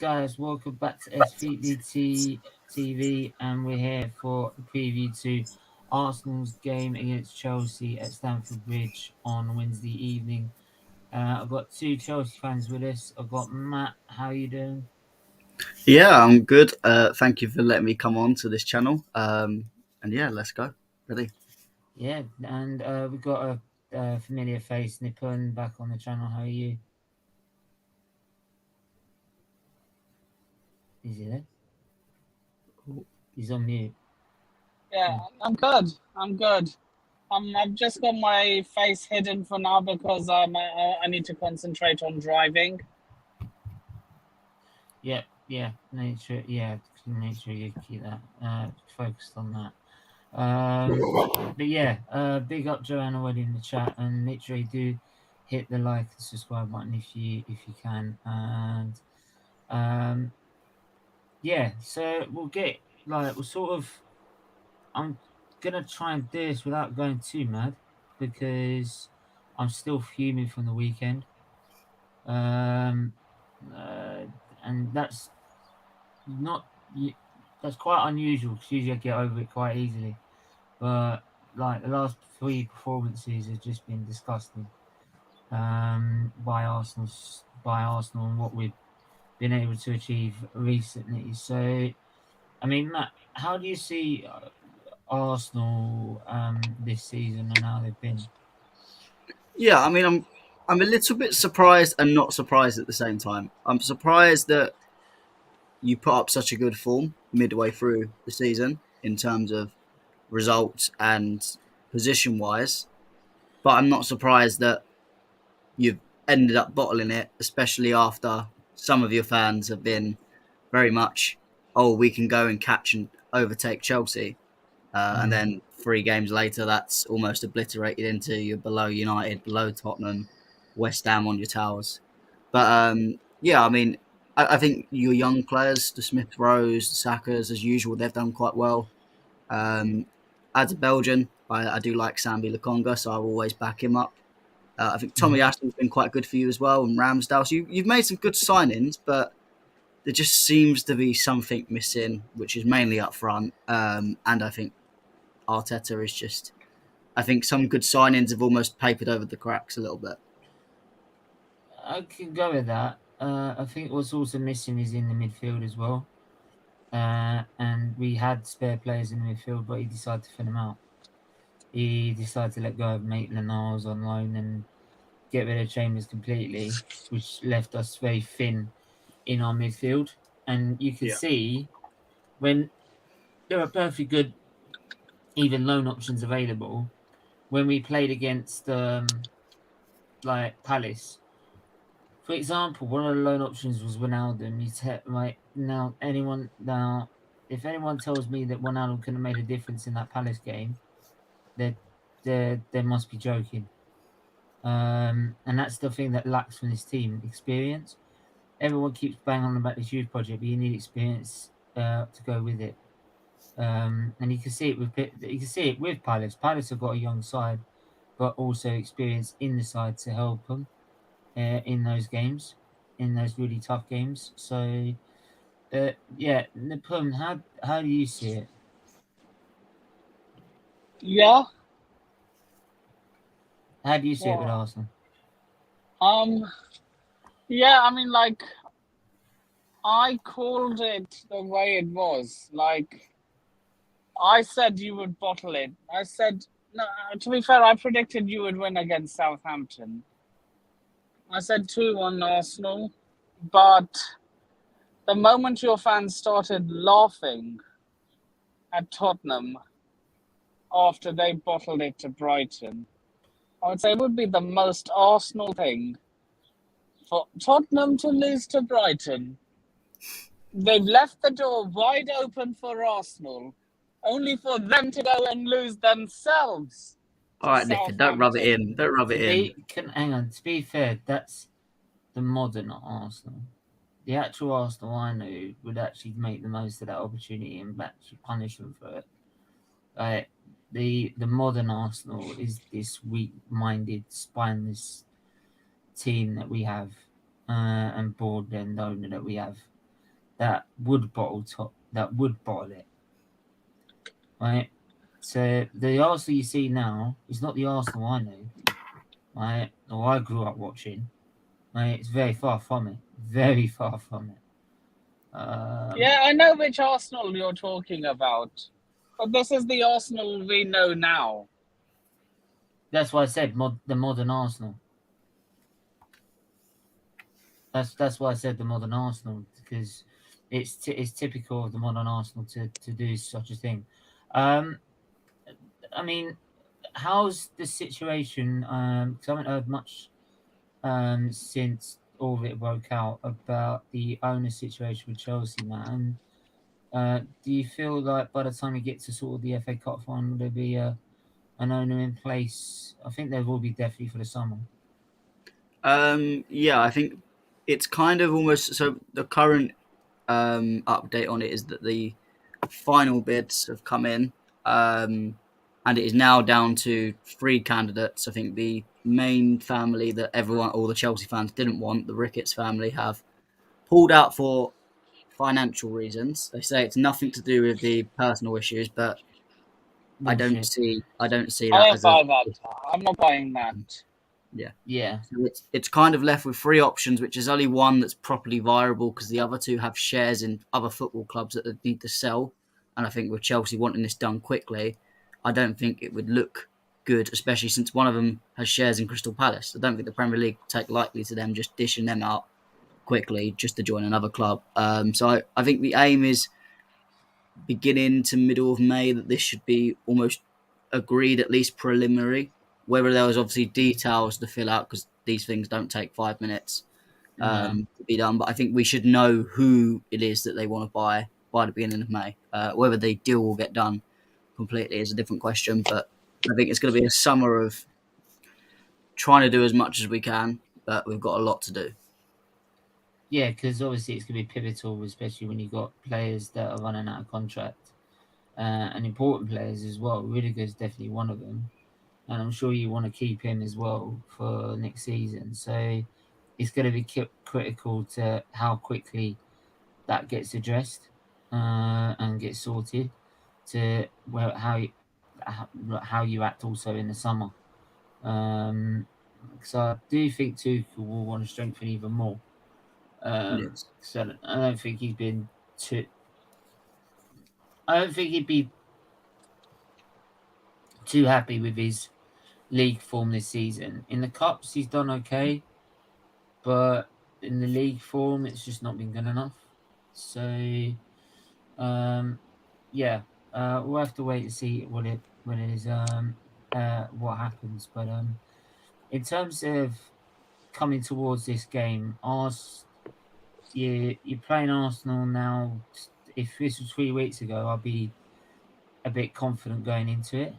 guys, welcome back to SFeatleyTV, and we're here for the preview to Arsenal's game against Chelsea at Stamford Bridge on Wednesday evening. I've got two Chelsea fans with us. I've got Matt. How are you doing? Yeah, I'm good. Thank you for letting me come on to this channel. And yeah, let's go. Ready? Yeah, and we've got a familiar face, Nippon, back on the channel. How are you? Is he there? He's on mute. Yeah, I'm good. I've just got my face hidden for now because I need to concentrate on driving. Yeah, make sure you keep that focused on that. But yeah, big up Joanna already in the chat, and literally do hit the like and subscribe button if you can. And yeah, so I'm gonna try and do this without going too mad because I'm still fuming from the weekend. And that's quite unusual because usually I get over it quite easily. But like the last three performances have just been disgusting by Arsenal and what we've been able to achieve recently. So, I mean, Matt, how do you see Arsenal this season and how they've been? Yeah, I mean, I'm a little bit surprised and not surprised at the same time. I'm surprised that you put up such a good form midway through the season in terms of results and position wise, but I'm not surprised that you've ended up bottling it, especially after some of your fans have been very much, oh, we can go and catch and overtake Chelsea. And then 3 games later, that's almost obliterated into you're below United, below Tottenham, West Ham on your towers. But yeah, I mean, I think your young players, the Smith Rowes, the Sakas, as usual, they've done quite well. As a Belgian, I do like Sambi Lakonga, so I will always back him up. I think Tommy Ashton's been quite good for you as well, and Ramsdale. So you've made some good signings, but there just seems to be something missing, which is mainly up front. And I think Arteta is just, I think some good signings have almost papered over the cracks a little bit. I can go with that. I think what's also missing is in the midfield as well. And we had spare players in the midfield, but he decided to fill them out. He decided to let go of Maitland-Niles on loan and get rid of Chambers completely, which left us very thin in our midfield. And you can see when there are perfectly good even loan options available, when we played against like Palace, for example, one of the loan options was Wijnaldum. If anyone tells me that Wijnaldum couldn't have made a difference in that Palace game, they must be joking. And that's the thing that lacks from this team: experience. Everyone keeps banging on about this youth project, but you need experience to go with it. And you can see it with Palace. Palace have got a young side, but also experience in the side to help them in those games, in those really tough games. So, yeah, Nipun, how do you see it? Yeah. How do you see it with Arsenal? Yeah, I mean, like, I called it the way it was. Like, I said you would bottle it. I said, no, to be fair, I predicted you would win against Southampton. I said 2-1 Arsenal, but the moment your fans started laughing at Tottenham after they bottled it to Brighton, I would say it would be the most Arsenal thing for Tottenham to lose to Brighton. They've left the door wide open for Arsenal, only for them to go and lose themselves. All right, Nick, don't rub it in. Don't rub it in. Hang on, to be fair, that's the modern Arsenal. The actual Arsenal I know would actually make the most of that opportunity and actually punish them for it. The modern Arsenal is this weak-minded, spineless team that we have, and board and owner that we have. that would bottle it, right? So the Arsenal you see now is not the Arsenal I know, right? Or I grew up watching. Right? It's very far from it. Very far from it. Yeah, I know which Arsenal you're talking about, but this is the Arsenal we know now. That's why I said the modern Arsenal. That's why I said the modern Arsenal, because it's typical of the modern Arsenal to do such a thing. I mean, how's the situation? Because I haven't heard much since all of it broke out about the owner situation with Chelsea, man. Do you feel like by the time you get to sort of the FA Cup final, there'll be an owner in place? I think there will be definitely for the summer. Yeah, I think it's kind of almost so. The current update on it is that the final bids have come in, and it is now down to 3 candidates. I think the main family that all the Chelsea fans didn't want, the Ricketts family, have pulled out for financial reasons. They say it's nothing to do with the personal issues, but I don't Bullshit. see I that don't as a buy that. I'm not buying that. Yeah. So it's kind of left with 3 options, which is only one that's properly viable because the other 2 have shares in other football clubs that they need to sell. And I think with Chelsea wanting this done quickly, I don't think it would look good, especially since one of them has shares in Crystal Palace. I don't think the Premier League will take lightly to them just dishing them out quickly just to join another club. So I think the aim is beginning to middle of May that this should be almost agreed, at least preliminary. Whether there was obviously details to fill out because these things don't take 5 minutes No. to be done. But I think we should know who it is that they want to buy by the beginning of May. Whether the deal will get done completely is a different question. But I think it's going to be a summer of trying to do as much as we can, but we've got a lot to do. Yeah, because obviously it's going to be pivotal, especially when you've got players that are running out of contract and important players as well. Rudiger's definitely one of them. And I'm sure you want to keep him as well for next season. So it's going to be critical to how quickly that gets addressed and gets sorted to how you act also in the summer. So I do think Tuchel will want to strengthen even more. Yes. So I don't think he's been too. I don't think he'd be too happy with his league form this season. In the cups, he's done okay, but in the league form, it's just not been good enough. So, yeah, we'll have to wait to see what it is, what happens. But in terms of coming towards this game, you're playing Arsenal now. If this was 3 weeks ago, I'd be a bit confident going into it.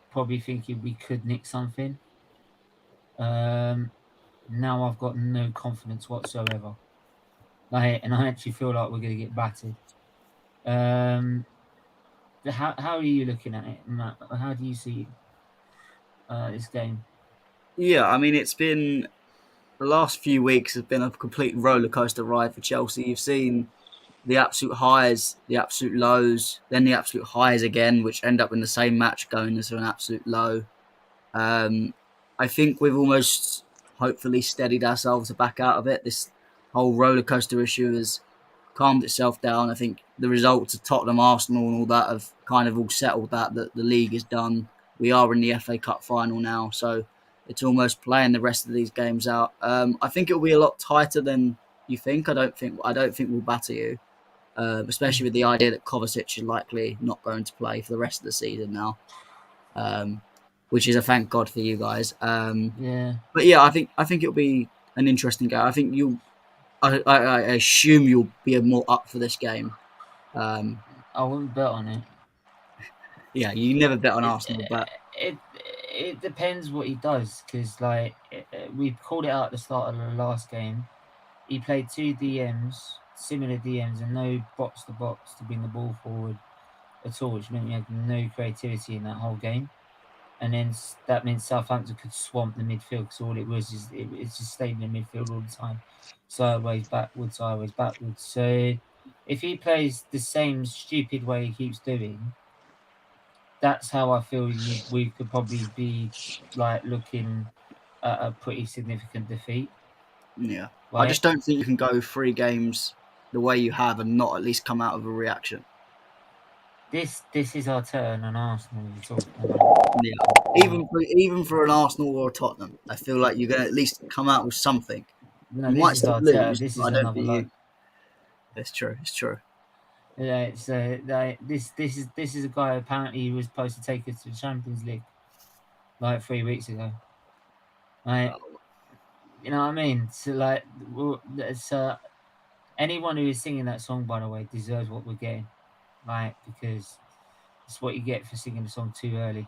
Probably thinking we could nick something. Now I've got no confidence whatsoever. And I actually feel like we're going to get battered. How are you looking at it, Matt? How do you see this game? Yeah, I mean, it's been the last few weeks have been a complete roller coaster ride for Chelsea. You've seen the absolute highs, the absolute lows, then the absolute highs again, which end up in the same match going as an absolute low. I think we've almost hopefully steadied ourselves to back out of it. This whole roller coaster issue has calmed itself down. I think the results of Tottenham, Arsenal, and all that have kind of all settled that the league is done. We are in the FA Cup final now, so it's almost playing the rest of these games out. I think it'll be a lot tighter than you think. I don't think we'll batter you, especially with the idea that Kovacic is likely not going to play for the rest of the season now, which is a thank God for you guys. Yeah. But yeah, I think it'll be an interesting game. I think I assume you'll be more up for this game. I wouldn't bet on it. Yeah, you never bet on Arsenal, but It depends what he does, because we called it out at the start of the last game. He played 2 DMs, similar DMs, and no box to box to bring the ball forward at all, which meant we had no creativity in that whole game. and then that meant Southampton could swamp the midfield because all it was is it's just staying in the midfield all the time, sideways, backwards, sideways, backwards. So if he plays the same stupid way he keeps doing, that's how I feel we could probably be like looking at a pretty significant defeat. Yeah. I Right? just don't think you can go 3 games the way you have and not at least come out of a reaction. This is our turn on Arsenal we're talking about. Yeah. Even for an Arsenal or a Tottenham, I feel like you're going to at least come out with something. No, You this might is still our turn. lose, This but is I don't another think low. you. It's true. It's true. Yeah, it's this is a guy apparently who was supposed to take us to the Champions League like 3 weeks ago. Like, you know what I mean? So like, it's anyone who is singing that song, by the way, deserves what we're getting. Like, because it's what you get for singing the song too early.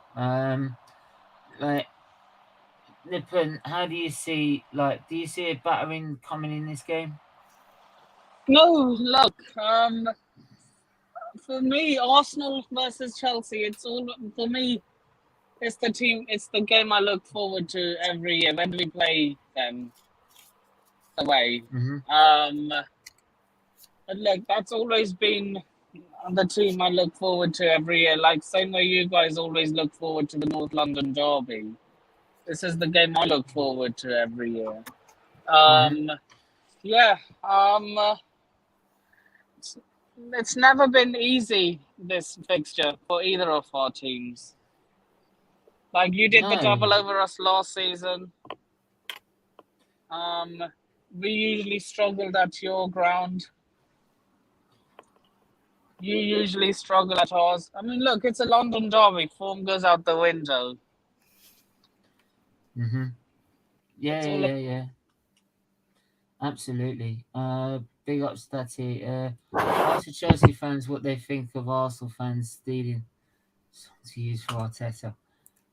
Like, Nippon, how do you see? Like, do you see a battering coming in this game? No, look. For me, Arsenal versus Chelsea. It's all for me. It's the team. It's the game I look forward to every year. When do we play them away? Mm-hmm. But look, that's always been the team I look forward to every year. Like same way you guys always look forward to the North London derby. This is the game I look forward to every year. Yeah. It's never been easy, this fixture, for either of our teams. Like you did the No. double over us last season. We usually struggled at your ground. You usually struggle at ours. I mean, look, it's a London derby. Form goes out the window. Mm-hmm. It's all Yeah. Absolutely. Big ups, Statty. Ask the Chelsea fans what they think of Arsenal fans stealing songs to use for Arteta.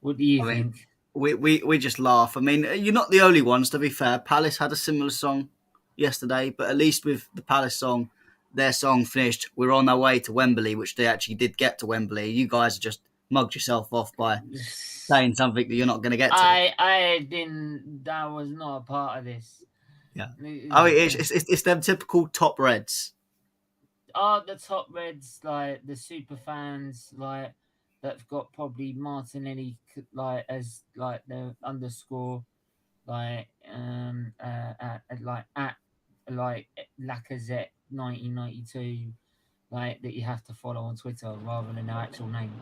What do you I mean, think? we just laugh. I mean, you're not the only ones, to be fair. Palace had a similar song yesterday, but at least with the Palace song, their song finished. We're on our way to Wembley, which they actually did get to Wembley. You guys just mugged yourself off by saying something that you're not going to get to. I didn't. That was not a part of this. Yeah. Oh, it's them typical top reds. Are the top reds like the super fans like that've got probably Martinelli like as like the underscore like at like Lacazette 1992 like that you have to follow on Twitter rather than their actual name.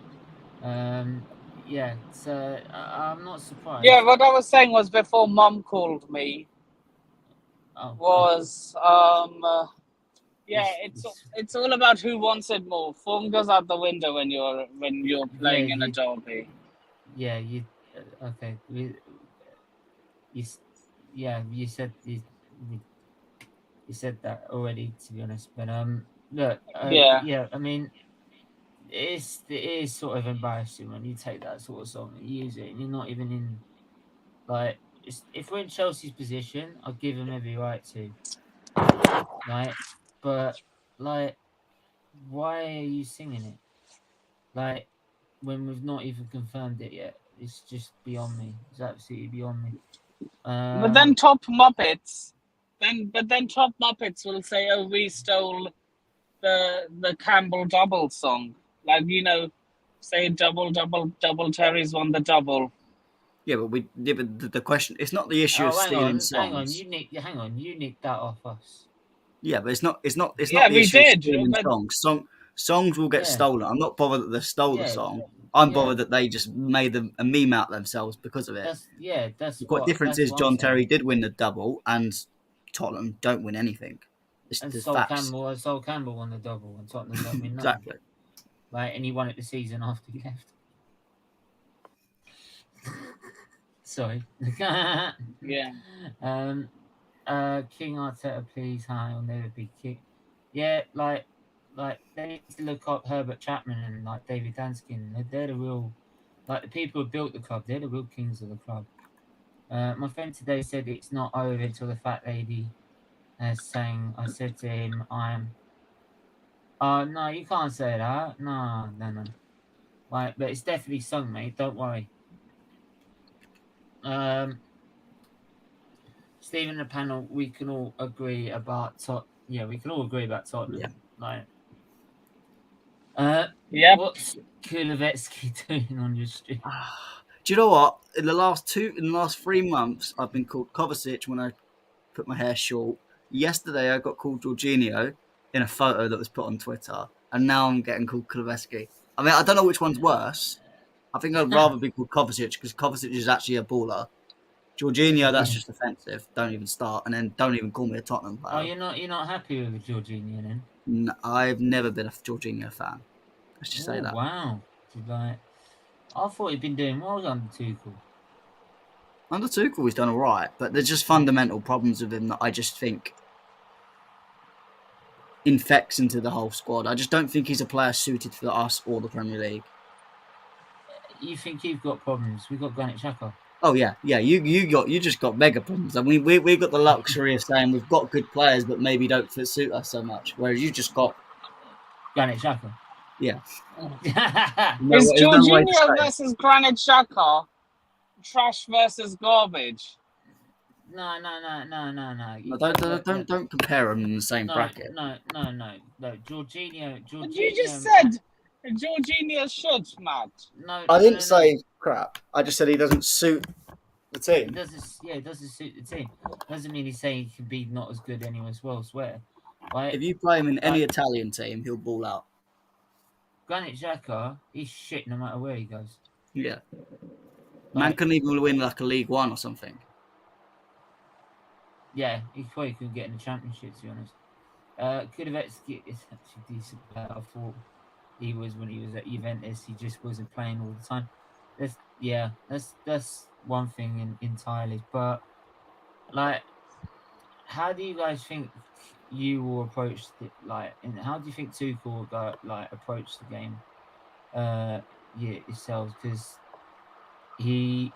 Yeah, so I'm not surprised. Yeah, what I was saying was before Mum called me. Yeah, it's all about who wants it more. Form goes out the window when you're playing in a derby. Yeah, you okay? You said you said that already. To be honest, but look, yeah, I mean, it is sort of embarrassing when you take that sort of song and use it, and you're not even in like. If we're in Chelsea's position, I'll give them every right to. Like, but like, why are you singing it? Like, when we've not even confirmed it yet, it's just beyond me. It's absolutely beyond me. But then top Muppets will say, "Oh, we stole the Campbell double song." Like say double Terry's won the double. Yeah, but the question. It's not the issue of stealing songs. Hang on. You nicked that off us. Yeah, but it's not the we issue did, of stealing but songs will get stolen. I'm not bothered that they stole the song. I'm bothered that they just made a meme out themselves because of it. That's the difference is John Terry did win the double, and Tottenham don't win anything. Sol Campbell won the double, and Tottenham don't win nothing. Exactly. Like, and he won it the season after he left. Sorry. Yeah. King Arteta, please. Hi, I'll never be king. Yeah, like they need to look up Herbert Chapman and like David Danskin. They're the real, like the people who built the club. They're the real kings of the club. My friend today said it's not over until the fat lady sang. I said to him, "I'm." No, you can't say that. No. Right, but it's definitely sung, mate. Don't worry. Steve and the panel, we can all agree about we can all agree about Tottenham. Yeah. Like, Yep. what's Kulovetsky doing on your stream? Do you know what? In the last 3 months, I've been called Kovacic when I put my hair short. Yesterday, I got called Jorginho in a photo that was put on Twitter, and now I'm getting called Kulovetsky. I mean, I don't know which one's worse. I think I'd rather be called Kovacic because Kovacic is actually a baller. Jorginho, that's just offensive. Don't even start, and then don't even call me a Tottenham player. Oh, you're not happy with Jorginho then? No, I've never been a Jorginho fan. Let's just say that. Wow. I thought he'd been doing well under Tuchel. Under Tuchel, he's done all right, but there's just fundamental problems with him that I just think infects into the whole squad. I just don't think he's a player suited for us or the Premier League. You think you've got problems? We've got Granit Xhaka. Oh yeah. You just got mega problems. I mean, we've got the luxury of saying we've got good players, but maybe don't suit us so much. Whereas you just got Granit Xhaka. Yeah. Is Jorginho versus Granit Xhaka trash versus garbage? No. Don't compare them in the same bracket. No. Jorginho. But you just said Jorginho should, Matt. No. I didn't say crap. I just said he doesn't suit the team. It doesn't suit the team. Doesn't mean he's saying he can be not as good anywhere elsewhere. Right? If you play him in any Italian team, he'll ball out. Granit Xhaka, he's shit no matter where he goes. Yeah. Man couldn't even win like a League One or something. Yeah, he probably couldn't get in the Championship, to be honest. Kulovetsky is actually a decent player. I thought he was when he was at Juventus. He just wasn't playing all the time. That's one thing entirely. But, like, how do you guys think you will approach and how do you think Tuchel will approach the game yourselves? Because he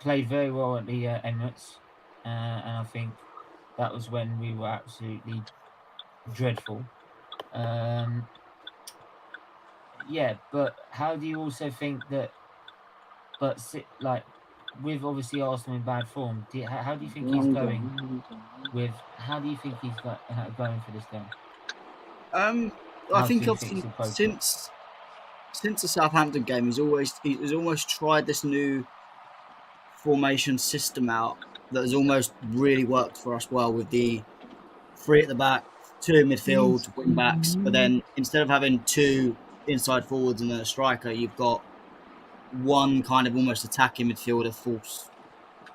played very well at the Emirates, and I think that was when we were absolutely dreadful. But how do you also think that? But with obviously Arsenal in bad form, how do you think he's going? How do you think he's going for this game? I think since the Southampton game, he's almost tried this new formation system out that has almost really worked for us well with the 3 at the back, 2 in midfield, wing backs. But then instead of having 2 inside forwards and then a striker, you've got one kind of almost attacking midfielder, false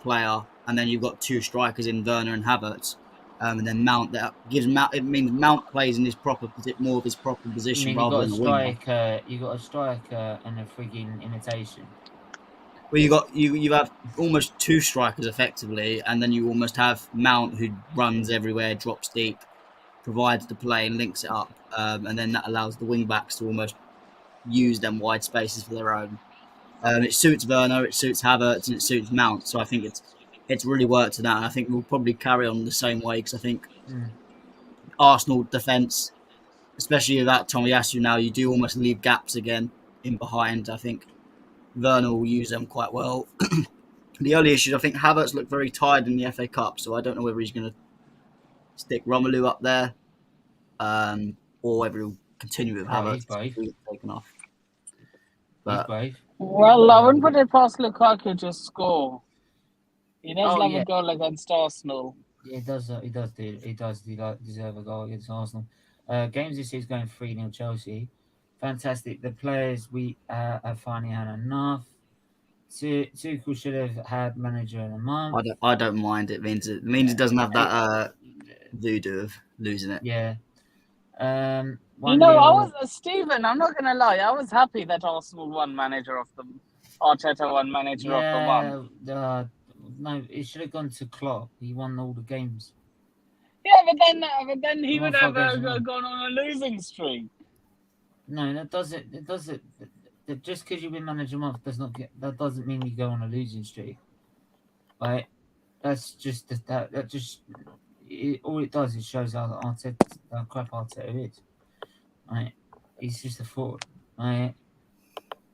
player, and then you've got 2 strikers in Werner and Havertz. And then Mount, that gives Mount. It means Mount plays in his more of his proper position rather than a winger. You got a striker and a frigging imitation. Well, you have almost 2 strikers effectively, and then you almost have Mount who runs everywhere, drops deep, provides the play and links it up, and then that allows the wing backs to almost use them wide spaces for their own. It suits Werner, it suits Havertz, and it suits Mount. So I think it's really worked to that, and I think we'll probably carry on the same way because I think Arsenal defence, especially without Tomiyasu now, you do almost leave gaps again in behind. I think Werner will use them quite well. The only issue, I think Havertz looked very tired in the FA Cup, so I don't know whether he's going to stick Romelu up there or whether he'll continue with Havertz taken off. But, well, I wouldn't put it past Lukaku to score. He does love a goal against Arsenal. Yeah, he does deserve a goal against Arsenal. Games this year is going 3-0 Chelsea. Fantastic. The players have finally had enough. Tuchel should have had manager in a month. I don't mind. It means it doesn't have that voodoo of losing it. Yeah. Stephen, I'm not gonna lie. I was happy that Arsenal won manager of the Arteta won manager of the month. No, it should have gone to Klopp. He won all the games. Yeah, but then he would have gone on a losing streak. No, that doesn't. It doesn't. Just because you win manager month that doesn't mean you go on a losing streak. Right? That's just all it does is shows how crap Arteta is. Right? He's just a fraud. Right?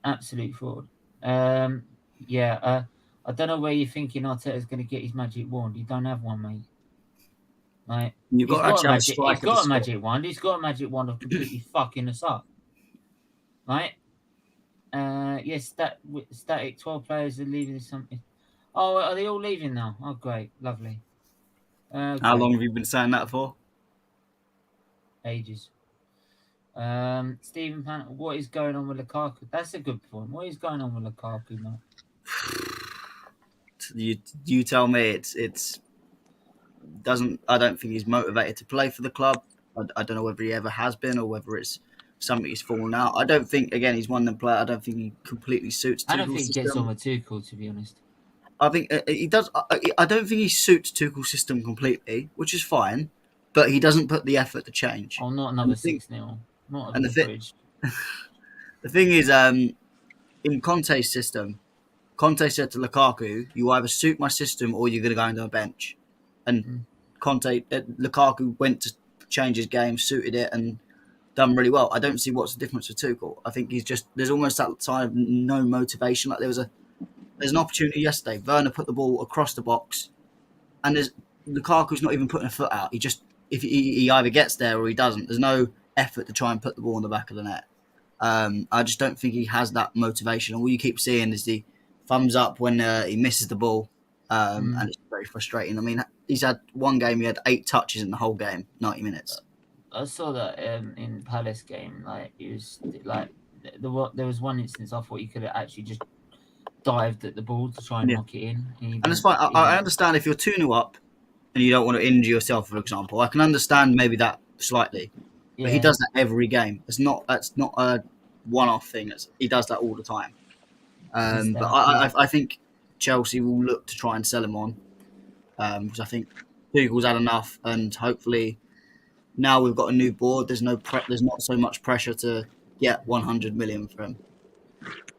Absolute fraud. I I don't know where you're thinking Arteta's going to get his magic wand. You don't have one, mate. Like, You've got to actually have a striker. He's got a magic wand. He's got a magic wand of completely fucking us up. Right? Yes, static 12 players are leaving something. Oh, are they all leaving now? Oh, great. Lovely. How long have you been saying that for? Ages. Stephen Pan, what is going on with Lukaku? That's a good point. What is going on with Lukaku, mate? You tell me. It's doesn't. I don't think he's motivated to play for the club. I don't know whether he ever has been or whether it's something he's fallen out. I don't think. Again, he's one of them players. I don't think he completely suits. I don't think system. he gets on with Tuchel, to be honest. I think he does. I don't think he suits Tuchel's system completely, which is fine. But he doesn't put the effort to change. Oh, not another 6-0. Not a bridge. The thing is, in Conte's system, Conte said to Lukaku, "You either suit my system or you're going to go into a bench." And Lukaku went to change his game, suited it, and done really well. I don't see what's the difference with Tuchel. I think there's almost that side of no motivation. Like there's an opportunity yesterday. Werner put the ball across the box, and Lukaku's not even putting a foot out. He either gets there or he doesn't. There's no effort to try and put the ball in the back of the net. I just don't think he has that motivation. All you keep seeing is the thumbs up when he misses the ball, and it's very frustrating. I mean, he's had one game, he had 8 touches in the whole game, 90 minutes. I saw that in Palace game. Like, it was like there was one instance I thought he could have actually just dived at the ball to try and knock it in. And it's fine. I understand if you're 2-0 up and you don't want to injure yourself, for example. I can understand maybe that slightly. Yeah. But he does that every game. That's not a one-off thing. He does that all the time. But I think Chelsea will look to try and sell him on because I think Tuchel's had enough, and hopefully now we've got a new board. There's not so much pressure to get 100 million for him.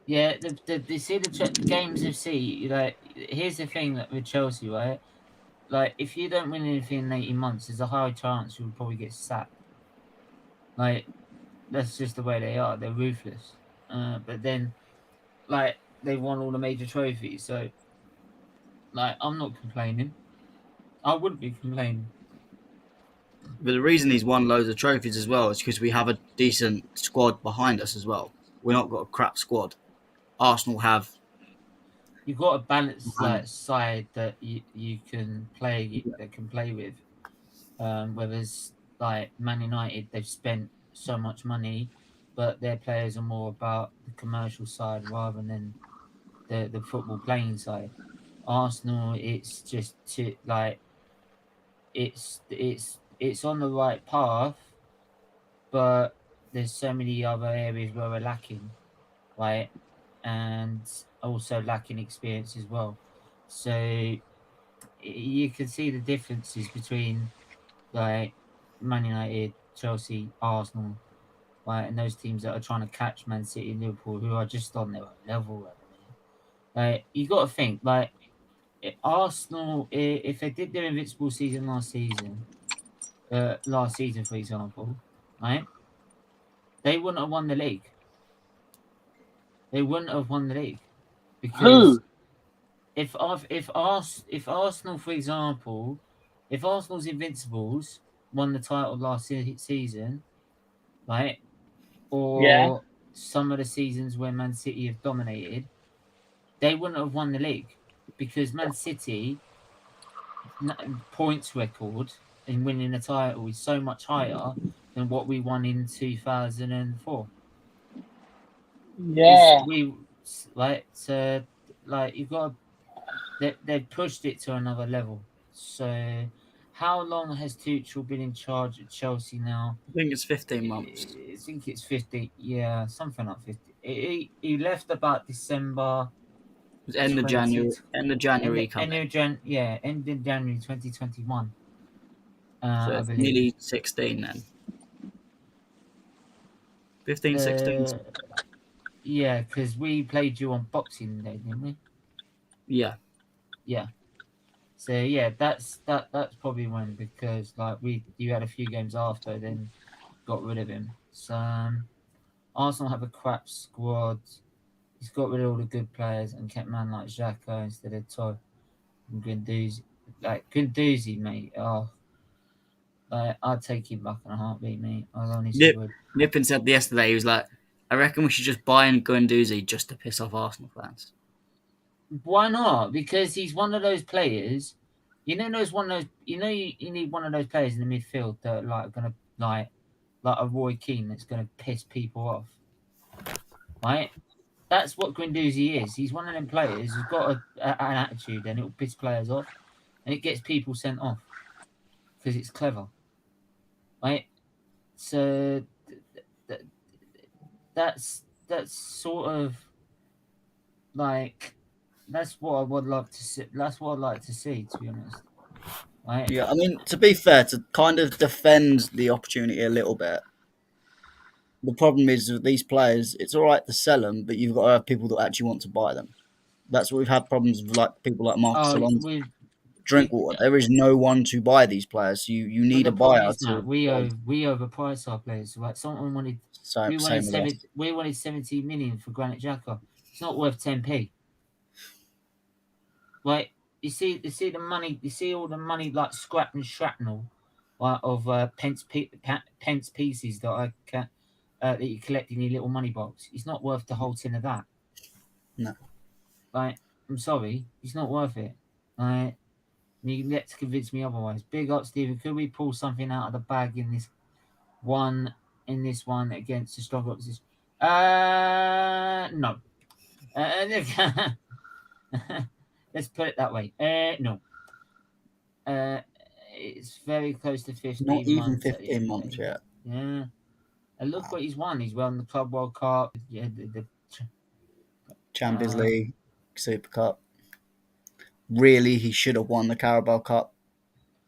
Yeah, the games of C. Like, here's the thing that with Chelsea, right? Like, if you don't win anything in 18 months, there's a high chance you'll probably get sacked. Like, that's just the way they are. They're ruthless. But then, like, they won all the major trophies. So, like, I'm not complaining. I wouldn't be complaining. But the reason he's won loads of trophies as well is because we have a decent squad behind us as well. We've not got a crap squad. Arsenal have. You've got a balanced side that you can play with. Whereas, like, Man United, they've spent so much money, but their players are more about the commercial side rather than the football playing side. Arsenal, it's just it's on the right path, but there's so many other areas where we're lacking, right? And also lacking experience as well. So you can see the differences between, like, Man United, Chelsea, Arsenal, right, and those teams that are trying to catch Man City and Liverpool, who are just on their own level. Like, you got to think, like, Arsenal, if they did their invincible season last season, for example, right, they wouldn't have won the league. They wouldn't have won the league because if Arsenal, for example, if Arsenal's Invincibles won the title last season, right, or some of the seasons where Man City have dominated, they wouldn't have won the league because Man City points record in winning a title is so much higher than what we won in 2004. Yeah. You've got they've pushed it to another level. So, how long has Tuchel been in charge at Chelsea now? I think it's 15 months. I think it's 50. Yeah, something like 50. He left about December. It was end of January. End of January. End of January 2021. So it's nearly 16 then. 15, 16. Yeah, because we played you on Boxing Day, didn't we? Yeah. Yeah. So yeah, that's probably when, because like you had a few games after, then got rid of him. So Arsenal have a crap squad. He's got rid of all the good players and kept man like Xhaka instead of Toy and Guendouzi. Like Guendouzi, mate. Oh, I'd take him back in a heartbeat, mate. I honestly would. Nippon said yesterday, he was like, I reckon we should just buy in Guendouzi just to piss off Arsenal fans. Why not? Because he's one of those players. You know, there's one of those. You know, you need one of those players in the midfield that are gonna like a Roy Keane that's gonna piss people off, right? That's what Guendouzi is. He's one of them players who's got an attitude and it'll piss players off, and it gets people sent off because it's clever, right? So that's sort of like. That's what I would love to see. That's what I'd like to see, to be honest. Right? Yeah, I mean, to be fair, to kind of defend the opportunity a little bit, the problem is with these players, it's all right to sell them, but you've got to have people that actually want to buy them. That's what we've had problems with, like people like Marcus Alonso, Drinkwater. There is no one to buy these players. You need a buyer to. We overprice our players. Like someone wanted, we wanted 17 million for Granit Xhaka. It's not worth 10p. Like you see the money. You see all the money like scrap and shrapnel, of pence pieces that that you collect in your little money box. It's not worth the whole tin of that. No. Like I'm sorry, it's not worth it. Like you get to convince me otherwise. Big up, Stephen. Could we pull something out of the bag in this one against the strong opposition? No. Let's put it that way. No. It's very close to 15 Not even months. 15 months yet. Yeah. And look what he's won. He's won the Club World Cup, the Champions League, Super Cup. Really, he should have won the Carabao Cup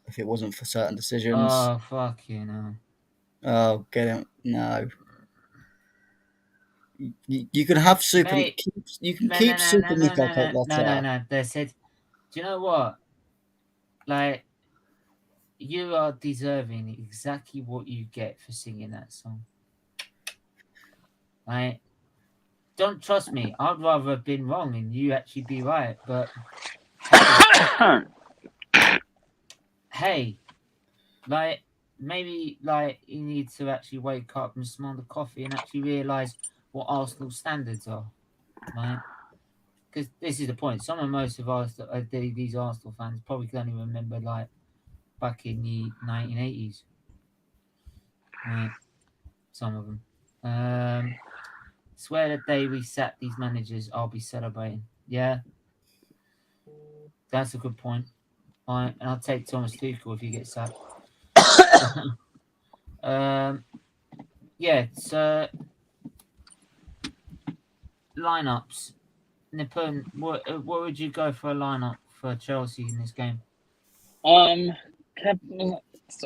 if it wasn't for certain decisions. Oh, fuck you know. Oh, get him. No. You can have Super. Mate, you can keep Super Nico. No. They said, do you know what? Like, you are deserving exactly what you get for singing that song. Right? Don't trust me. I'd rather have been wrong and you actually be right. But hey, like maybe like you need to actually wake up and smell the coffee and actually realise what Arsenal standards are, right? Because this is the point. Most of us, these Arsenal fans, probably can only remember like back in the 1980s. Right, some of them. Swear the day we sack these managers, I'll be celebrating. Yeah, that's a good point. All right, and I'll take Thomas Tuchel if he gets sacked. Yeah, so lineups. Nippon, what would you go for a lineup for Chelsea in this game?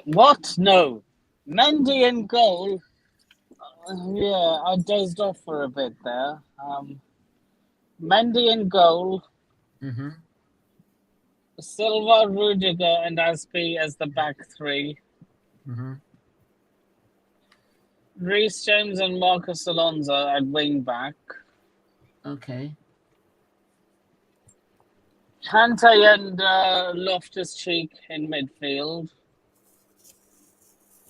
What? No. Mendy in goal. Yeah, I dozed off for a bit there. Mendy in goal. Mm-hmm. Silva, Rudiger, and Aspi as the back three. Mm-hmm. Reece James and Marcus Alonso at wing back. Okay. Kante and Loftus-Cheek in midfield.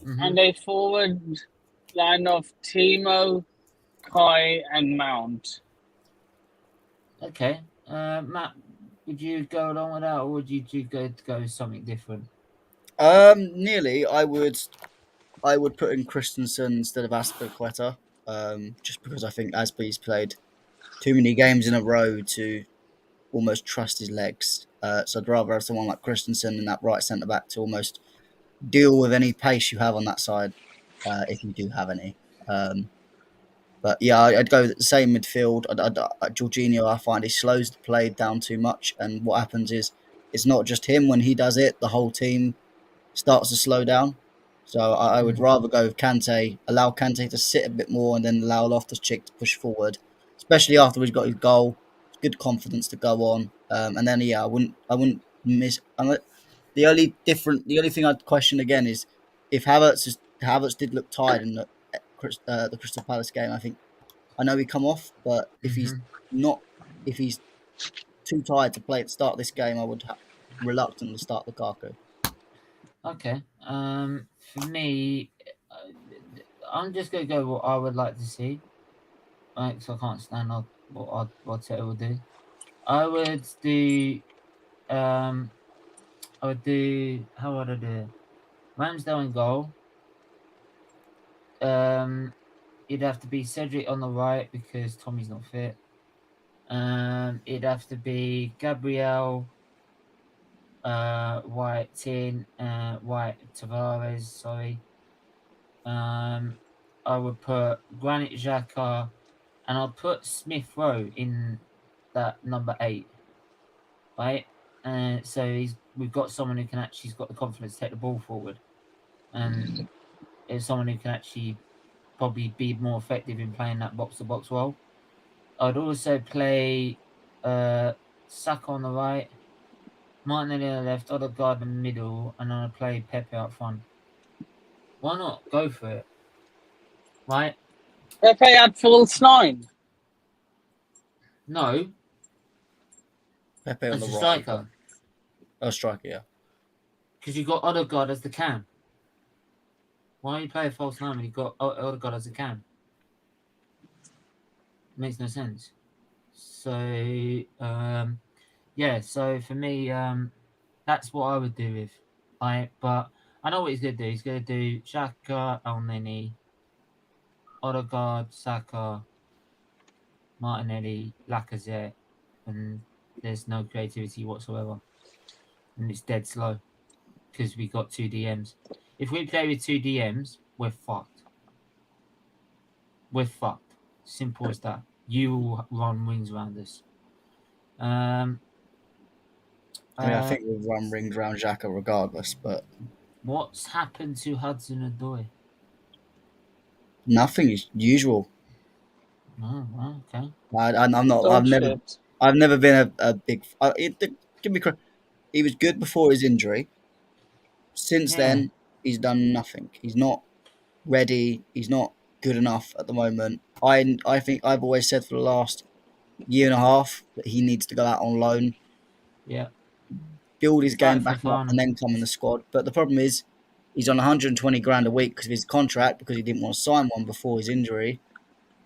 Mm-hmm. And a forward line of Timo, Kai, and Mount. Okay. Matt, would you go along with that, or would you go with something different? Nearly. I would put in Christensen instead of Aspilicueta, just because I think Aspi's played too many games in a row to almost trust his legs. So I'd rather have someone like Christensen in that right centre back to almost deal with any pace you have on that side, if you do have any. But yeah, I'd go with the same midfield. Jorginho, I find he slows the play down too much, and what happens is it's not just him. When he does it, the whole team starts to slow down. So I would rather go with Kante, allow Kante to sit a bit more, and then allow Loftus-Cheek to push forward, especially after he's got his goal. Good confidence to go on, and then I wouldn't miss. The only thing I'd question again is if Havertz did look tired in the Crystal Palace game. I think I know he come off, but if he's too tired to play at the start of this game, I would reluctantly start Lukaku. Okay. For me, I'm just gonna go what I would like to see. Right, because I can't stand what Teta will do. I would do. I would do. How would I do it? Ramsdale in goal. It'd have to be Cedric on the right because Tommy's not fit. It'd have to be Gabriel, White Tavares. Sorry. I would put Granit Xhaka, and I'll put Smith Rowe in that number 8. Right. So we've got someone who can actually, he's got the confidence to take the ball forward, and is someone who can actually probably be more effective in playing that box to box role. I'd also play Saka on the right, Martinelli on the left, Odegaard in the middle, and then I'd play Pepe up front. Why not? Go for it. Right? Pepe at false 9. No. Pepe on As the a right. striker. Oh, striker, yeah. Because you've got Odegaard as the cam. Why don't you play a false 9 when you've got Odegaard as a cam? Makes no sense. So, yeah, so for me, that's what I would do with. But I know what he's going to do. He's going to do Xhaka, Elneny, Odegaard, Saka, Martinelli, Lacazette, and there's no creativity whatsoever. And it's dead slow because we got 2 DMs. If we play with 2 DMs, we're fucked. We're fucked. Simple as that. You will run rings around us. I mean, I think we'll run rings around Xhaka regardless, but what's happened to Hudson-Odoi? nothing is usual. Oh, well, okay. I'm not. Don't shit. I've never been a big. Give me credit. He was good before his injury. Since then, he's done nothing. He's not ready. He's not good enough at the moment. I think I've always said for the last year and a half that he needs to go out on loan. Yeah. Build his game for back up fun. and then come in the squad. But the problem is, he's on 120 grand a week because of his contract, because he didn't want to sign one before his injury,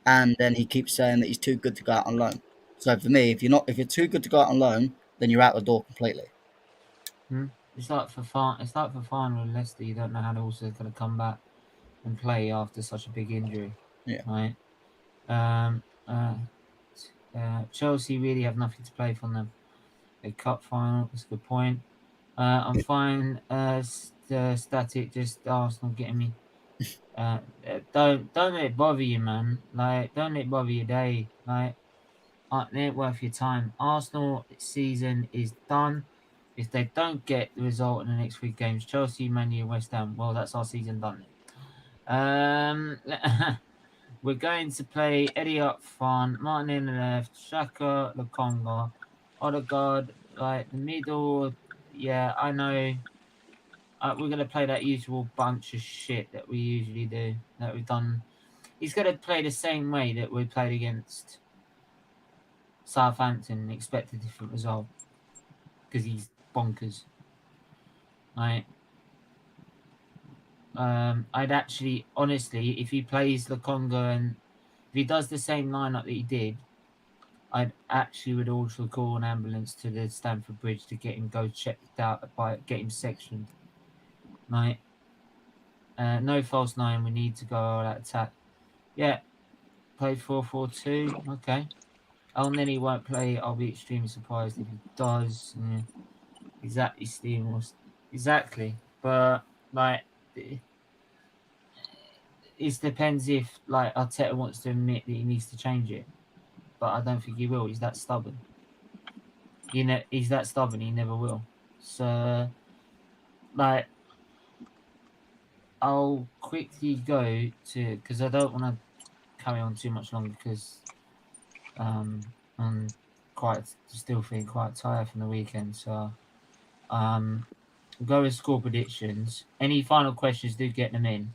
and then he keeps saying that he's too good to go out on loan. So for me, if you're too good to go out on loan, then you're out the door completely. It's like for fun. It's like for fun with Leicester. You don't know how they're also going to come back and play after such a big injury. Yeah. Right. Chelsea really have nothing to play from them. A cup final. That's a good point. I'm fine. Static. Just Arsenal getting me. Don't let it bother you, man. Like, don't let it bother your day. Like, aren't they worth your time? Arsenal season is done. If they don't get the result in the next 3 games, Chelsea, Man U, West Ham, well, that's our season done. We're going to play Eddie up front, Martin in the left, Xhaka, Lokonga, Odegaard, like the middle. Yeah, I know. We're going to play that usual bunch of shit that we usually do, that we've done. He's going to play the same way that we played against Southampton and expect a different result because he's bonkers. Right. I'd actually, honestly, if he plays Lokonga and if he does the same lineup that he did, I actually would also call an ambulance to the Stamford Bridge to get him checked out, get him sectioned. Right. No false 9. We need to go all that attack. Yeah. Play 4-4-2. Okay. And then he won't play. I'll be extremely surprised if he does. Yeah. Exactly, Steven. Exactly. But, like, it depends if, like, Arteta wants to admit that he needs to change it. But I don't think he will. He's that stubborn. He's that stubborn. He never will. So, like, I'll quickly go to, because I don't want to carry on too much longer because I'm still feeling quite tired from the weekend. So, go with score predictions. Any final questions, do get them in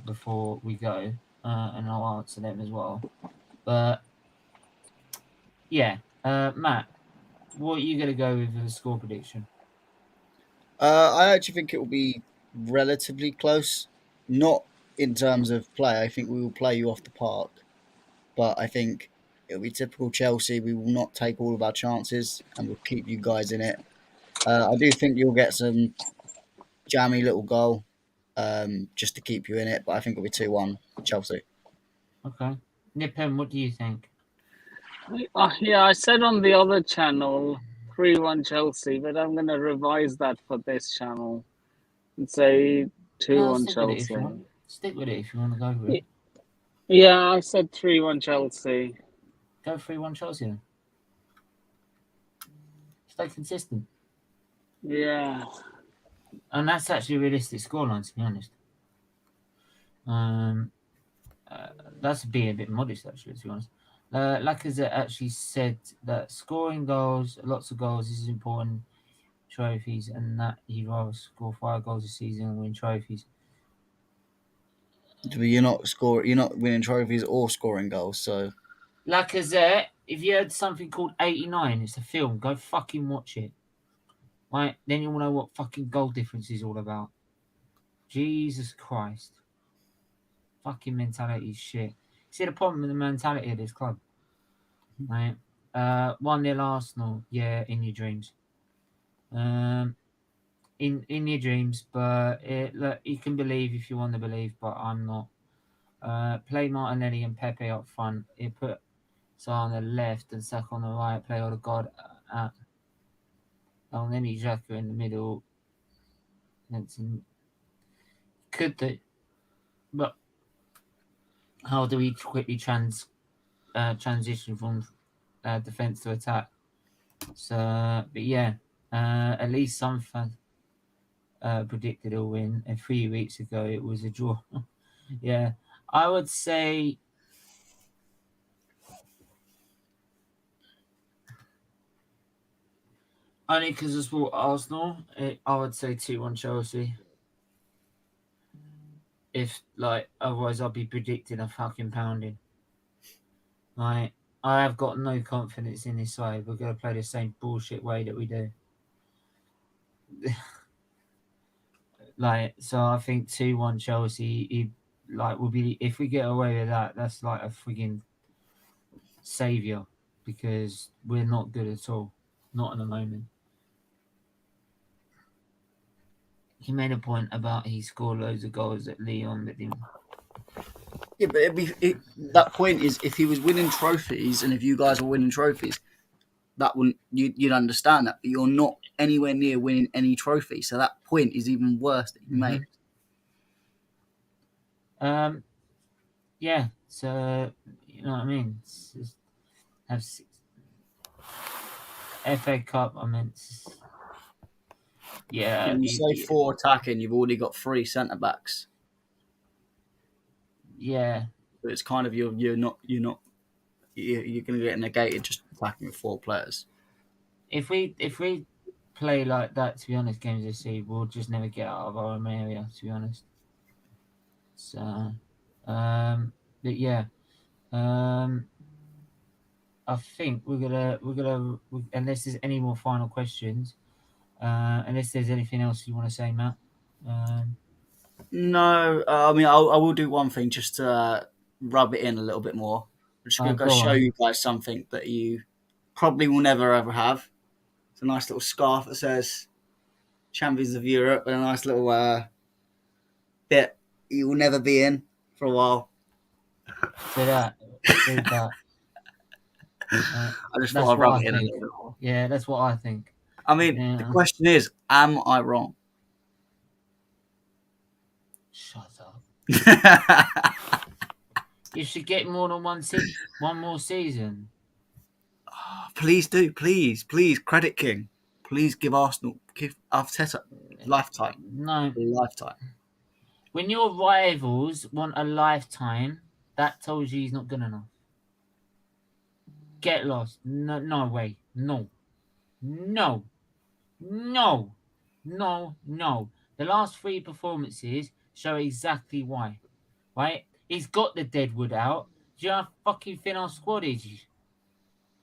before we go. and I'll answer them as well. But yeah, Matt, what are you going to go with the score prediction? I actually think it will be relatively close. Not in terms of play. I think we will play you off the park, but I think it'll be typical Chelsea. We will not take all of our chances, and we'll keep you guys in it. I do think you'll get some jammy little goal, just to keep you in it. But I think it'll be 2-1 Chelsea. Okay, Nipen, what do you think? Yeah, I said on the other channel 3-1 Chelsea, but I'm going to revise that for this channel and say 2-1 Stick with it if you Chelsea. want. Stick with it if you want to go with it. Yeah, I said 3-1 Chelsea. Go 3-1 Chelsea then. Stay consistent. Yeah. And that's actually a realistic scoreline, to be honest. That's being a bit modest, actually, to be honest. Lacazette actually said that scoring goals, lots of goals, is important trophies, and that he'd rather score 5 goals a season and win trophies. You're not winning trophies or scoring goals. So Lacazette, if you heard something called 89, it's a film. Go fucking watch it. Right? Then you'll know what fucking goal difference is all about. Jesus Christ. Fucking mentality is shit. See the problem with the mentality of this club? Right? 1-0 Arsenal. Yeah, in your dreams. In your dreams, but look, you can believe if you want to believe, but I'm not. Play Martinelli and Pepe up front. It put Sar on the left and Saka on the right. Play Odegaard at then Xhaka in the middle. Could they? But how do we quickly transition from defense to attack? So, but yeah, at least some fans predicted a win, and 3 weeks ago it was a draw. Yeah, I would say only because it's for Arsenal, I would say 2-1 Chelsea. If otherwise I'll be predicting a fucking pounding. Like, I have got no confidence in this side. We're gonna play the same bullshit way that we do. So I think 2-1 Chelsea. Will be, if we get away with that, that's like a frigging savior, because we're not good at all. Not at the moment. He made a point about he scored loads of goals at Lyon, but didn't. yeah, but that point is if he was winning trophies and if you guys were winning trophies, that wouldn't you'd understand that. But you're not anywhere near winning any trophy, so that point is even worse that you made. Yeah. So you know what I mean. Have FA Cup. I meant. Yeah. And you say 4 attacking, you've already got 3 centre backs. Yeah. So it's kind of you're going to get negated just attacking with 4 players. If we play like that, to be honest, games this season, we'll just never get out of our own area, to be honest. So, but yeah, I think we're gonna unless there's any more final questions, unless there's anything else you want to say, Matt. No, I mean I will do one thing just to rub it in a little bit more. I'm just going to go show on. you guys something that you probably will never ever have. It's a nice little scarf that says Champions of Europe and a nice little bit you will never be in for a while. Say that. Read that. I just thought I'd rub it in a little bit more. Yeah, that's what I think. I mean, the question is, am I wrong? Shut up. You should get more than one more season. Oh, please do, please, Credit King. Please give Arteta lifetime. No. Lifetime. When your rivals want a lifetime, that tells you he's not good enough. Get lost. No way. No. The last 3 performances show exactly why. Right? He's got the deadwood out. Do you know how fucking thin our squad is?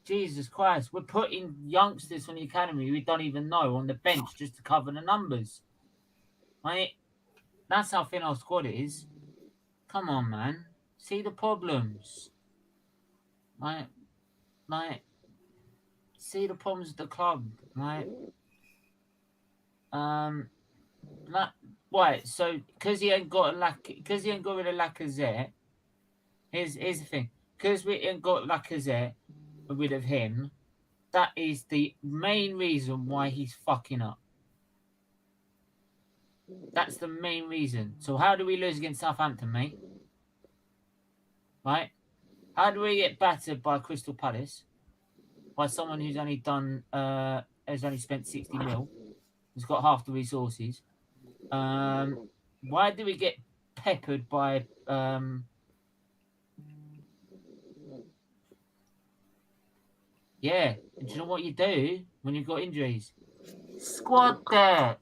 Jesus Christ, we're putting youngsters from the academy we don't even know on the bench just to cover the numbers. Right? That's how thin our squad is. Come on, man. See the problems. Right? See the problems with the club. Right? Right, so because he ain't got rid of Lacazette, here's the thing. Because we ain't got Lacazette rid of him, that is the main reason why he's fucking up. That's the main reason. So how do we lose against Southampton, mate? Right? How do we get battered by Crystal Palace? By someone who's only done has only spent 60 mil, who's got half the resources. Why do we get peppered by yeah, and do you know what you do when you've got injuries? Squad depth.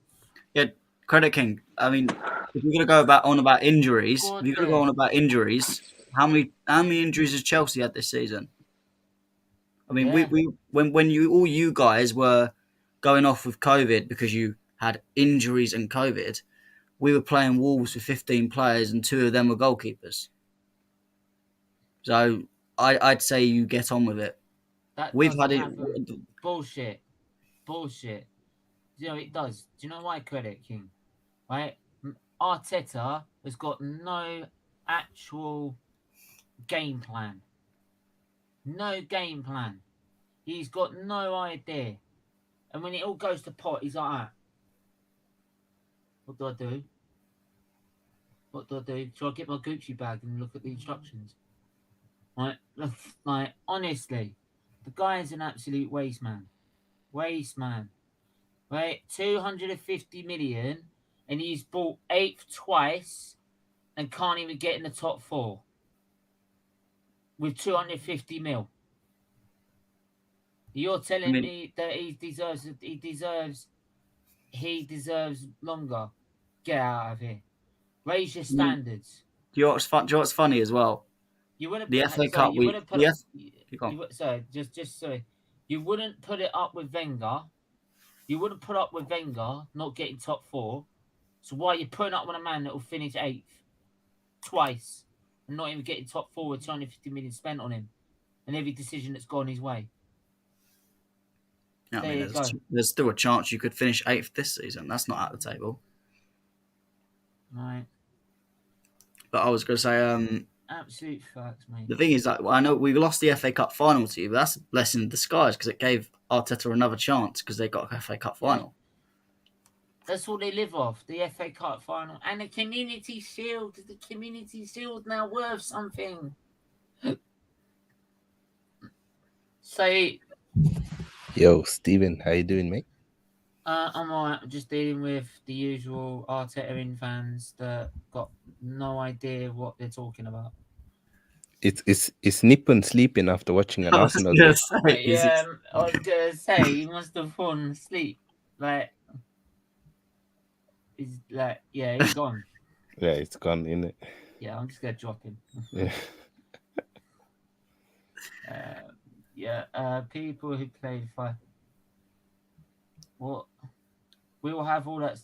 Yeah, Credit King. I mean, if you're gonna go on about injuries, Squad if you're gonna go on about injuries, how many injuries has Chelsea had this season? I mean, Yeah. when you guys were going off with COVID because you had injuries and COVID, we were playing Wolves with 15 players and 2 of them were goalkeepers. So I'd say you get on with it. That We've doesn't had it. happen. Bullshit. You know it does. Do you know why, Credit King? Right? Arteta has got no actual game plan. No game plan. He's got no idea. And when it all goes to pot, he's like, ah, what do I do? What do I do? Shall I get my Gucci bag and look at the instructions? Like, honestly, the guy is an absolute waste man. Right? 250 million, and he's bought 8th twice and can't even get in the top 4 with 250 mil. You're telling me that he deserves longer. Get out of here. Raise your standards. Do you know what's funny as well? You wouldn't the FA Cup. You wouldn't put You wouldn't put it up with Wenger. You wouldn't put up with Wenger not getting top 4. So why are you putting up with a man that will finish 8th twice and not even getting top 4 with 250 million spent on him and every decision that's gone his way? Yeah, I mean, there's still a chance you could finish 8th this season. That's not out the table. Right. But I was going to say, absolute facts, mate. The thing is that I know we lost the FA Cup final to you, but that's a blessing in disguise because it gave Arteta another chance because they got a FA Cup final. Yeah. That's all they live off, the FA Cup final. And the Community Shield. Is the Community Shield now worth something? Sait. Yo, Steven, how you doing, mate? I'm alright. I'm just dealing with the usual Arteta fans that got no idea what they're talking about. It's Nippon sleeping after watching an Arsenal game. Yeah, I was gonna say he must have fallen asleep. He's gone. Yeah, it's gone, innit? Yeah, I'm just gonna drop him. Yeah. People who play for what? We will have all that.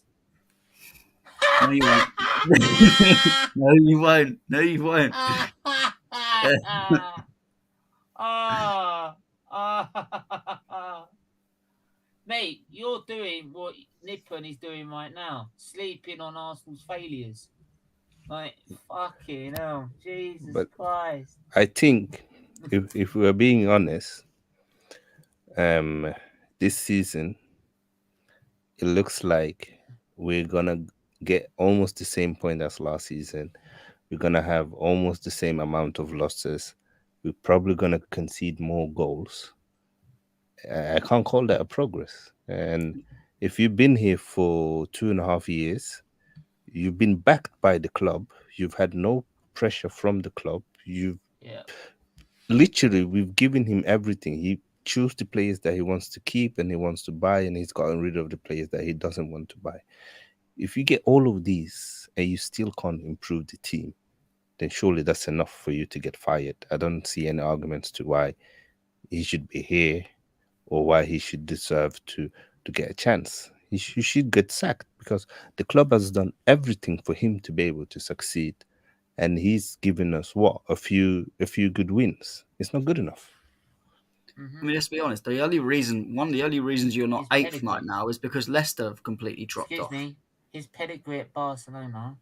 No, you won't. No, you won't. No, you won't. Mate, you're doing what Nippon is doing right now, sleeping on Arsenal's failures. Like, fucking hell, Jesus Christ. I think, if we're being honest, this season, it looks like we're gonna get almost the same point as last season. We're gonna have almost the same amount of losses. We're probably gonna concede more goals. I can't call that a progress. And if you've been here for 2.5 years, you've been backed by the club. You've had no pressure from the club. Literally, we've given him everything. He chooses the players that he wants to keep and he wants to buy, and he's gotten rid of the players that he doesn't want to buy. If you get all of these and you still can't improve the team, then surely that's enough for you to get fired. I don't see any arguments to why he should be here or why he should deserve to get a chance. He should get sacked because the club has done everything for him to be able to succeed, and he's given us what a few good wins. It's not good enough. I mean, let's be honest. One of the only reasons you're not His eighth pedigree. right now is because Leicester have completely dropped Excuse off. me, his pedigree at Barcelona.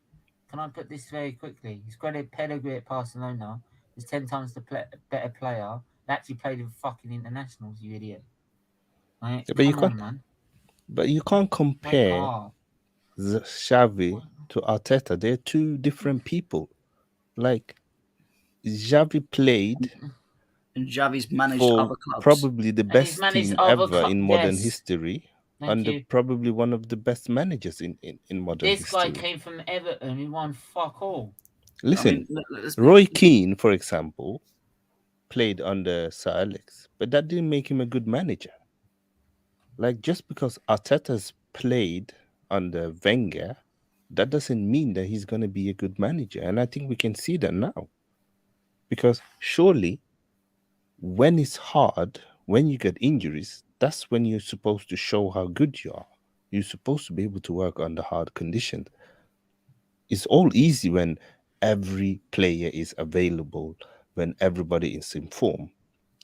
Can I put this very quickly? He's got a pedigree at Barcelona. He's 10 times the better player. He actually played in fucking internationals, you idiot. Right? But you Come can't. on, man. But you can't Wake compare up. Xavi to Arteta. They're two different people. Like Xavi played And Xavi's managed for other clubs. probably the And he's best managed team other ever in modern yes. history, Thank under you. probably one of the best managers in modern This history. guy came from Everton. He won fuck all. Listen, I mean, Roy Keane, for example, played under Sir Alex, but that didn't make him a good manager. Like, just because Arteta's played under Wenger, that doesn't mean that he's going to be a good manager. And I think we can see that now. Because surely, when it's hard, when you get injuries, that's when you're supposed to show how good you are. You're supposed to be able to work under hard conditions. It's all easy when every player is available, when everybody is in form.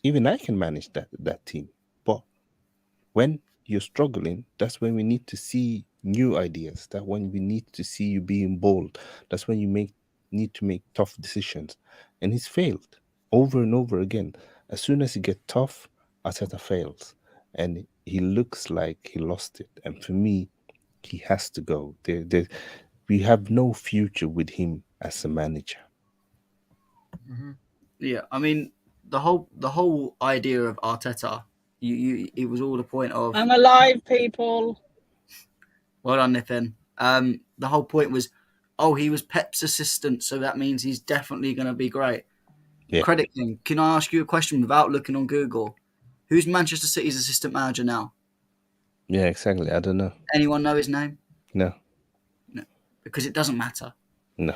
Even I can manage that team. But when you're struggling, that's when we need to see new ideas. That's when we need to see you being bold. That's when you need to make tough decisions. And he's failed over and over again. As soon as he gets tough, Arteta fails. And he looks like he lost it. And for me, he has to go. We have no future with him as a manager. Yeah, I mean, the whole idea of Arteta, it was all the point of. I'm alive, people. Well done, Nippin. The whole point was, oh, he was Pep's assistant, so that means he's definitely going to be great. Yeah. Credit King, can I ask you a question without looking on Google? Who's Manchester City's assistant manager now? Yeah, exactly. I don't know. Anyone know his name? No. No, because it doesn't matter. No.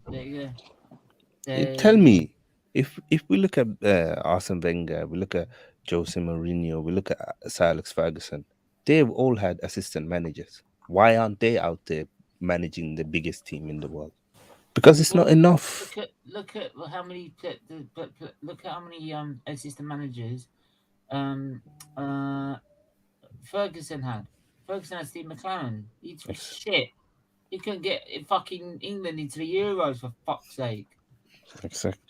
There you go. Tell me, if we look at Arsene Wenger, we look at Jose Mourinho, we look at Sir Alex Ferguson, they've all had assistant managers. Why aren't they out there managing the biggest team in the world? Because it's not enough. Look at how many assistant managers Ferguson had. Ferguson had Steve McLaren. He was shit. He couldn't get fucking England into the Euros, for fuck's sake. Exactly.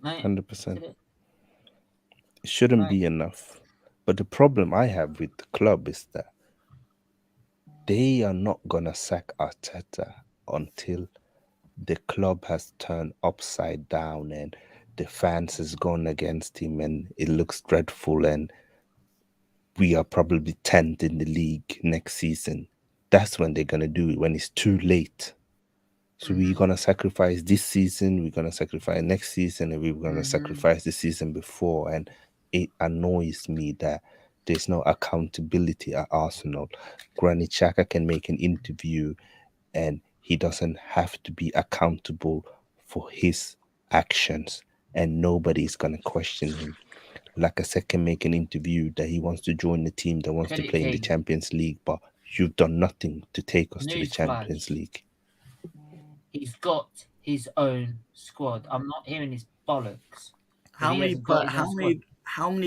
100%. It shouldn't be enough. But the problem I have with the club is that they are not gonna sack Arteta until the club has turned upside down and the fans has gone against him and it looks dreadful and we are probably 10th in the league next season. That's when they're gonna do it, when it's too late. So we're gonna sacrifice this season, we're gonna sacrifice next season, and we're gonna sacrifice the season before. And it annoys me that there's no accountability at Arsenal. Granit Xhaka can make an interview and he doesn't have to be accountable for his actions, and nobody's gonna question him. Lacazette can make an interview that he wants to join the team that wants to play in the Champions League, but you've done nothing to take us to the Champions League. He's got his own squad. I'm not hearing his bollocks. How many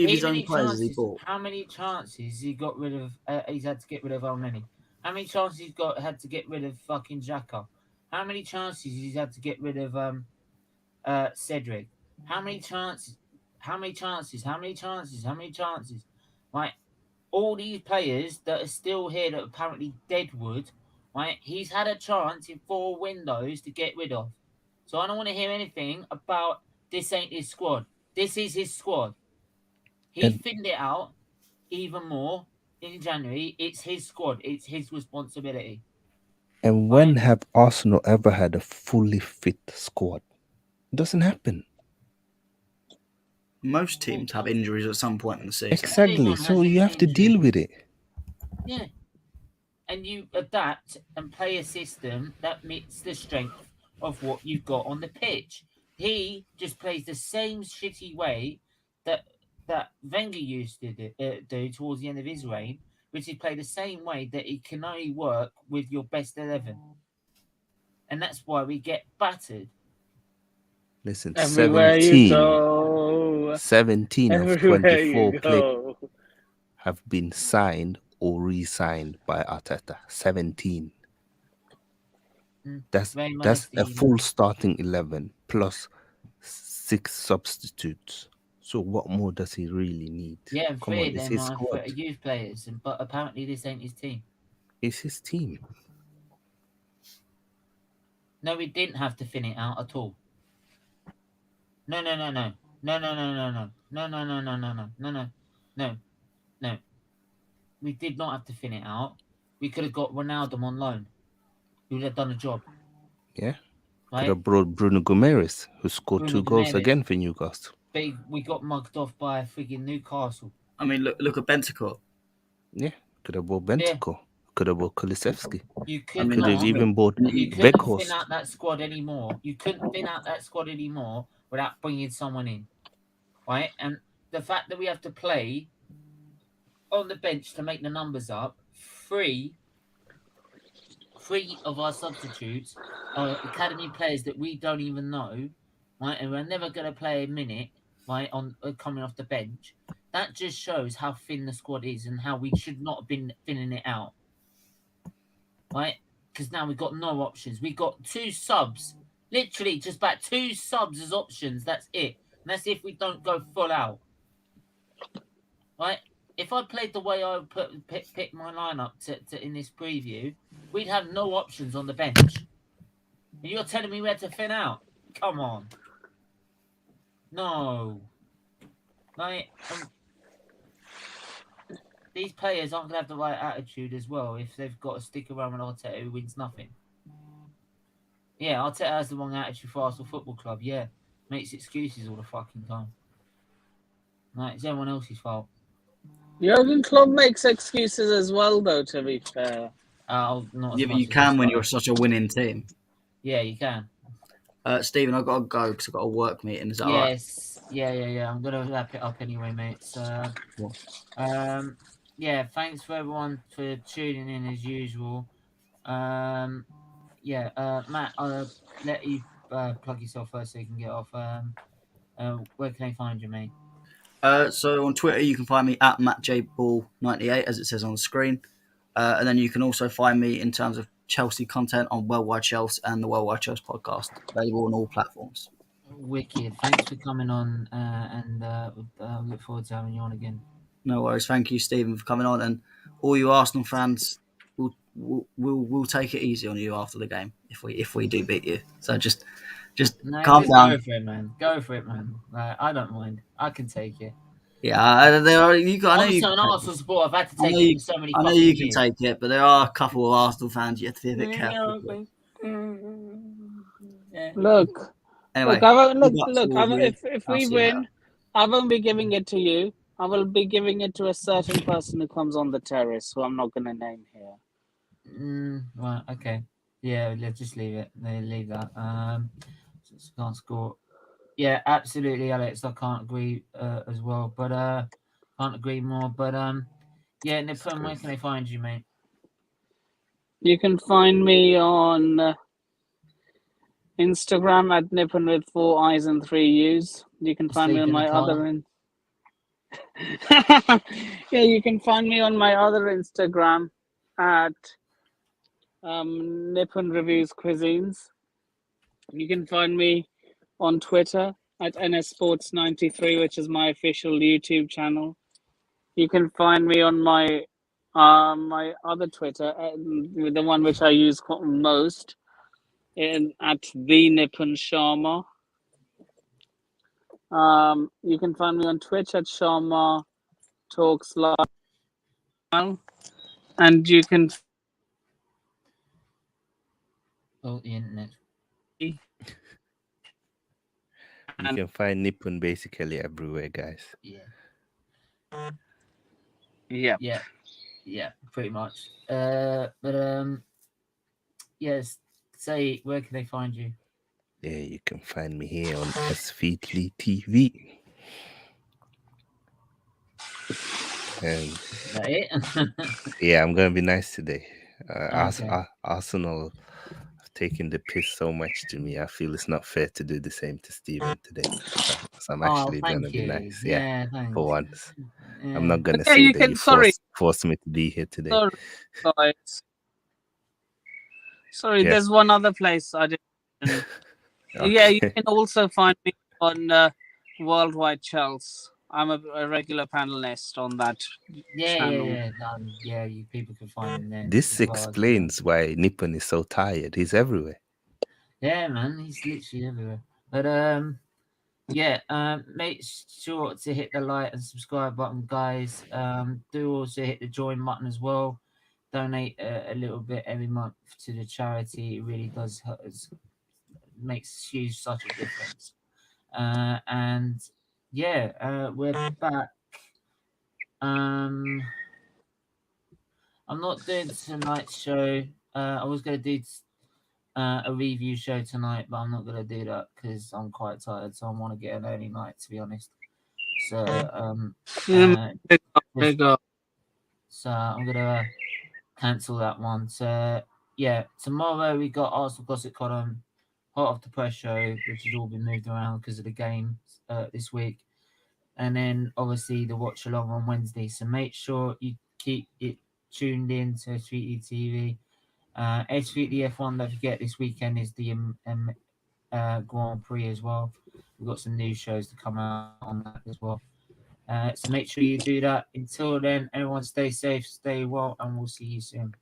of his own players has he bought? How many chances he got rid of? He's had to get rid of how many? How many chances he's had to get rid of fucking Xhaka? How many chances he's had to get rid of Cedric? How many chances? How many chances? How many chances? How many chances? Right, all these players that are still here that are apparently deadwood. Right, he's had a chance in 4 windows to get rid of. So I don't want to hear anything about this ain't his squad. This is his squad. He thinned it out even more in January. It's his squad. It's his responsibility. And when have Arsenal ever had a fully fit squad? It doesn't happen. Most teams have injuries at some point in the season. Exactly. So you have to deal with it. Yeah. And you adapt and play a system that meets the strength of what you've got on the pitch. He just plays the same shitty way that Wenger used to do towards the end of his reign, which is play the same way that it can only work with your best 11. And that's why we get battered. Listen, Everywhere you go. 17 of Everywhere 24 you players go. have been signed or re-signed by Arteta. 17. That's a full starting 11 plus 6 substitutes. So what more does he really need? Yeah, and Come 3 on, of it's them his are squad. youth players, but apparently this ain't his team. It's his team. No, we didn't have to thin it out at all. No. We did not have to thin it out. We could have got Ronaldo on loan. He would have done a job. Yeah. Right? Could have brought Bruno Gomes, who scored Bruno 2 goals Gomes. again for Newcastle. But we got mugged off by frigging Newcastle. I mean, look at Bentancur. Yeah. Could have bought Bentancur. Could have bought Kulusevski. You could Could have even bought you couldn't thin Weghorst. out that squad anymore. You couldn't thin out that squad anymore without bringing someone in. Right? And the fact that we have to play on the bench to make the numbers up, three of our substitutes are academy players that we don't even know, right? And we're never going to play a minute, right, on coming off the bench. That just shows how thin the squad is and how we should not have been thinning it out, right? Because now we've got no options. We've got 2 subs, literally just about 2 subs as options. That's it. And that's if we don't go full out, right? If I played the way I pick my lineup to in this preview, we'd have no options on the bench. And you're telling me we had to thin out? Come on. No. Like, these players aren't going to have the right attitude as well if they've got to stick around with Arteta who wins nothing. Yeah, Arteta has the wrong attitude for Arsenal Football Club. Yeah. Makes excuses all the fucking time. Like, it's everyone else's fault. Jurgen Klopp makes excuses as well, though, to be fair. Not Yeah, but you can when you're such a winning team. Yeah, you can. Stephen, I've got to go because I've got a work meeting. Is that all right? Yes. Yeah. I'm going to wrap it up anyway, mate. So, yeah, thanks for everyone for tuning in as usual. Matt, I'll let you plug yourself first so you can get off. Where can I find you, mate? So on Twitter, you can find me at MattJBall98, as it says on the screen. And then you can also find me in terms of Chelsea content on Worldwide Chelsea and the Worldwide Chelsea podcast, available on all platforms. Wicked. Thanks for coming on, and look forward to having you on again. No worries. Thank you, Stephen, for coming on. And all you Arsenal fans, we'll take it easy on you after the game if we do beat you. So just calm down. Go for it, man. Go for it, man. I don't mind. I can take it. Yeah, I know you. I'm an Arsenal supporter. I've had to take it for so many. I know you can take it, but there are a couple of Arsenal fans you have to be a bit careful. Look, Anyway, if we win, I won't be giving it to you. I will be giving it to a certain person who comes on the terrace, who I'm not going to name here. Right. Okay. Yeah. Let's just leave it. Leave that. Can't score. Yeah, absolutely, Alex. I can't agree as well, but can't agree more. But yeah, Nippon, where can I find you, mate? You can find me on Instagram at Nippon with 4 I's and 3 U's. You can find me on my other you can find me on my other Instagram at Nippon Reviews Cuisines. You can find me on Twitter at NSSports93, which is my official YouTube channel. You can find me on my my other Twitter, the one which I use most, at the Nippon Sharma. You can find me on Twitch at Sharma Talks Live, and you can. Oh, the internet. You can find Nippon basically everywhere, guys. Yeah, pretty much. Yes, Sait, where can they find you? Yeah, you can find me here on SFeatleyTV. And Is that it? yeah, I'm gonna be nice today. Okay. Arsenal have taken the piss so much to me. I feel it's not fair to do the same to Steven today. So I'm Oh, actually gonna thank be you. nice. Yeah, Yeah, thanks. for once. I'm Yeah. not gonna Okay, say you that can. you Sorry, forced me to be here today. sorry, guys. Sorry, Yeah. there's one other place I didn't. Yeah, you Okay. can also find me on Worldwide CHEARS. I'm a regular panelist on that channel. Yeah, you people can find him there This as well. As well. explains why Nippon is so tired. He's everywhere. Yeah, man, he's literally everywhere. But yeah, make sure to hit the like and subscribe button, guys. Do also hit the join button as well. Donate a little bit every month to the charity. It really does makes huge such a difference. And yeah, we're back. I'm not doing tonight's show. I was going to do a review show tonight, but I'm not going to do that because I'm quite tired. So I want to get an early night, to be honest. So Big up, just, big up. so I'm going to cancel that one. So yeah, tomorrow we got Arsenal Gossip Column, Hot Off the Press show, which has all been moved around because of the game this week. And then obviously the watch along on Wednesday. So make sure you keep it tuned in to SFeatleyTV. SFeatley F1, don't forget, this weekend is the Grand Prix as well. We've got some new shows to come out on that as well. So make sure you do that. Until then, everyone stay safe, stay well, and we'll see you soon.